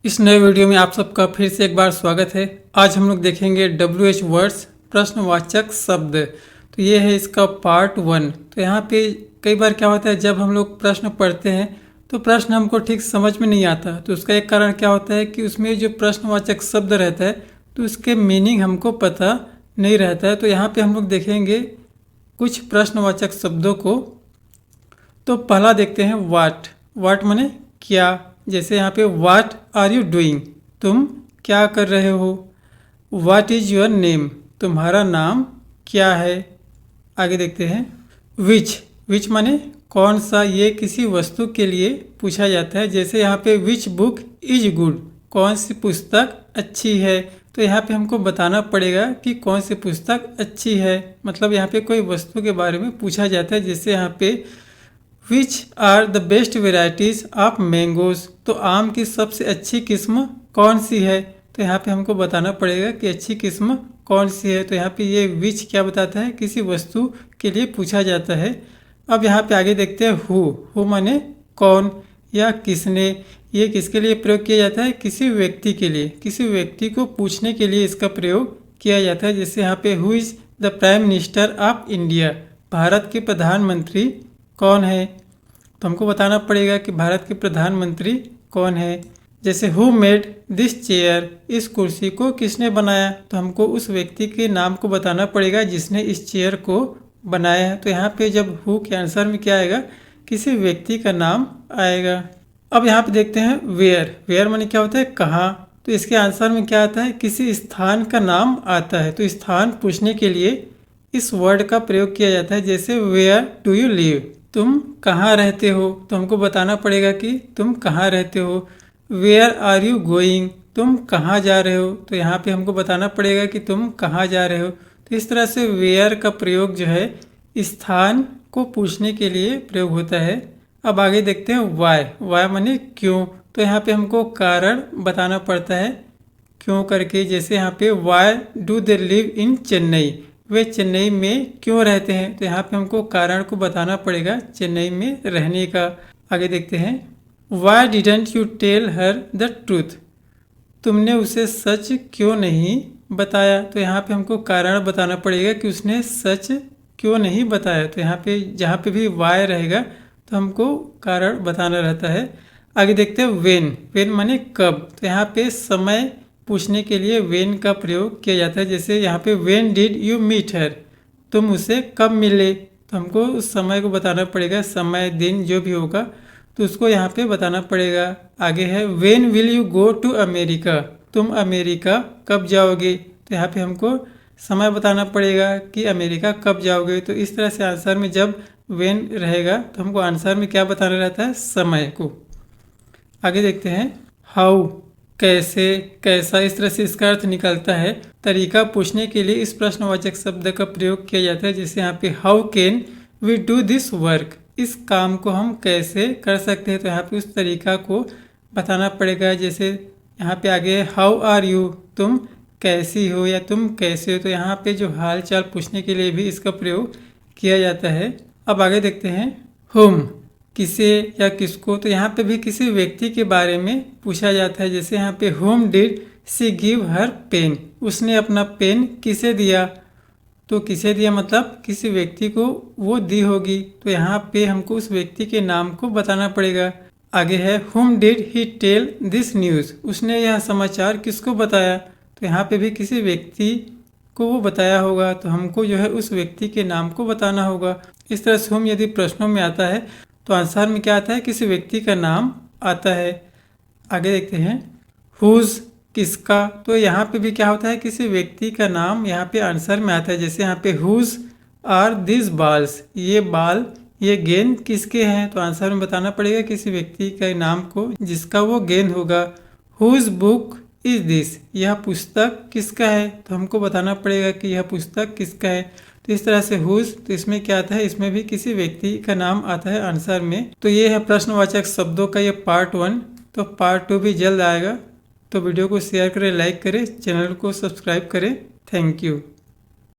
इस नए वीडियो में आप सबका फिर से एक बार स्वागत है। आज हम लोग देखेंगे WH वर्ड्स प्रश्नवाचक शब्द। तो ये है इसका पार्ट 1। तो यहाँ पे कई बार क्या होता है, जब हम लोग प्रश्न पढ़ते हैं तो प्रश्न हमको ठीक समझ में नहीं आता। तो उसका एक कारण क्या होता है कि उसमें जो प्रश्नवाचक शब्द रहता है तो उसके मीनिंग हमको पता नहीं रहता है। तो यहाँ पे हम लोग देखेंगे कुछ प्रश्नवाचक शब्दों को। तो पहला देखते हैं वाट। वाट माने क्या। जैसे यहाँ पे वाट आर यू डूइंग, तुम क्या कर रहे हो। वाट इज़ योर नेम, तुम्हारा नाम क्या है। आगे देखते हैं विच। विच माने कौन सा, ये किसी वस्तु के लिए पूछा जाता है। जैसे यहाँ पे विच बुक इज गुड, कौन सी पुस्तक अच्छी है। तो यहाँ पे हमको बताना पड़ेगा कि कौन सी पुस्तक अच्छी है। मतलब यहाँ पे कोई वस्तु के बारे में पूछा जाता है। जैसे यहाँ पे which are the best varieties of mangoes, तो आम की सबसे अच्छी किस्म कौन सी है। तो यहाँ पे हमको बताना पड़ेगा कि अच्छी किस्म कौन सी है। तो यहाँ पे ये विच क्या बताता है, किसी वस्तु के लिए पूछा जाता है। अब यहाँ पे आगे देखते हैं हु माने कौन या किसने। ये किसके लिए प्रयोग किया जाता है, किसी व्यक्ति के लिए, किसी व्यक्ति को पूछने के लिए इसका प्रयोग किया जाता है। जैसे यहाँ पे who is the prime minister of India, Bharat के प्रधानमंत्री कौन है। तो हमको बताना पड़ेगा कि भारत के प्रधानमंत्री कौन है। जैसे हु मेड दिस चेयर, इस कुर्सी को किसने बनाया। तो हमको उस व्यक्ति के नाम को बताना पड़ेगा जिसने इस चेयर को बनाया है। तो यहाँ पे जब हु के आंसर में क्या आएगा, किसी व्यक्ति का नाम आएगा। अब यहाँ पे देखते हैं वेयर। वेयर माने क्या होता है, कहाँ। तो इसके आंसर में क्या आता है, किसी स्थान का नाम आता है। तो स्थान पूछने के लिए इस वर्ड का प्रयोग किया जाता है। जैसे वेयर डू यू लिव, तुम कहाँ रहते हो। तो हमको बताना पड़ेगा कि तुम कहाँ रहते हो। वेयर आर यू गोइंग, तुम कहाँ जा रहे हो। तो यहाँ पे हमको बताना पड़ेगा कि तुम कहाँ जा रहे हो। तो इस तरह से वेयर का प्रयोग जो है स्थान को पूछने के लिए प्रयोग होता है। अब आगे देखते हैं वाई। वाई माने क्यों। तो यहाँ पे हमको कारण बताना पड़ता है क्यों करके। जैसे यहाँ पे why do they live in Chennai, वे चेन्नई में क्यों रहते हैं। तो यहाँ पे हमको कारण को बताना पड़ेगा चेन्नई में रहने का। आगे देखते हैं why didn't you tell her the truth, तुमने उसे सच क्यों नहीं बताया। तो यहाँ पे हमको कारण बताना पड़ेगा कि उसने सच क्यों नहीं बताया। तो यहाँ पे जहाँ पे भी वाई रहेगा तो हमको कारण बताना रहता है। आगे देखते हैं वेन। वेन माने कब। तो यहाँ पे समय पूछने के लिए वेन का प्रयोग किया जाता है। जैसे यहाँ पे when did you meet her, तुम उसे कब मिले। तो हमको उस समय को बताना पड़ेगा, समय दिन जो भी होगा तो उसको यहाँ पे बताना पड़ेगा। आगे है when will you go to America, तुम अमेरिका कब जाओगे। तो यहाँ पे हमको समय बताना पड़ेगा कि अमेरिका कब जाओगे। तो इस तरह से आंसर में जब वेन रहेगा तो हमको आंसर में क्या बताना रहता है, समय को। आगे देखते हैं हाउ, कैसे, कैसा। इस तरह से इसका अर्थ निकलता है। तरीका पूछने के लिए इस प्रश्नवाचक शब्द का प्रयोग किया जाता है। जैसे यहाँ पे how can we do this work, इस काम को हम कैसे कर सकते हैं। तो यहाँ पे उस तरीका को बताना पड़ेगा। जैसे यहाँ पे आगे हाउ आर यू, तुम कैसी हो या तुम कैसे हो। तो यहाँ पे जो हाल चाल पूछने के लिए भी इसका प्रयोग किया जाता है। अब आगे देखते हैं हुम, किसे या किसको। तो यहाँ पे भी किसी व्यक्ति के बारे में पूछा जाता है। जैसे यहाँ पे whom did she give her pen, उसने अपना पेन किसे दिया। तो किसे दिया मतलब किसी व्यक्ति को वो दी होगी। तो यहाँ पे हमको उस व्यक्ति के नाम को बताना पड़ेगा। आगे है whom did he tell this news, उसने यह समाचार किसको बताया। तो यहाँ पे भी किसी व्यक्ति को वो बताया होगा। तो हमको जो है उस व्यक्ति के नाम को बताना होगा। इस तरह से होम यदि प्रश्नों में आता है तो आंसर में क्या आता है, किसी व्यक्ति का नाम आता है। आगे देखते हैं हुज, किसका। तो यहाँ पे भी क्या होता है, किसी व्यक्ति का नाम यहाँ पे आंसर में आता है। जैसे यहाँ पे हुज आर दिस बाल्स, ये बाल, ये गेंद किसके हैं। तो आंसर में बताना पड़ेगा किसी व्यक्ति के नाम को जिसका वो गेंद होगा। हुज बुक इज दिस, यह पुस्तक किसका है। तो हमको बताना पड़ेगा कि यह पुस्तक किसका है। तो इस तरह से हुज, तो इसमें क्या आता है, इसमें भी किसी व्यक्ति का नाम आता है आंसर में। तो ये है प्रश्नवाचक शब्दों का ये पार्ट 1। तो पार्ट 2 भी जल्द आएगा। तो वीडियो को शेयर करें, लाइक करें, चैनल को सब्सक्राइब करें। Thank you.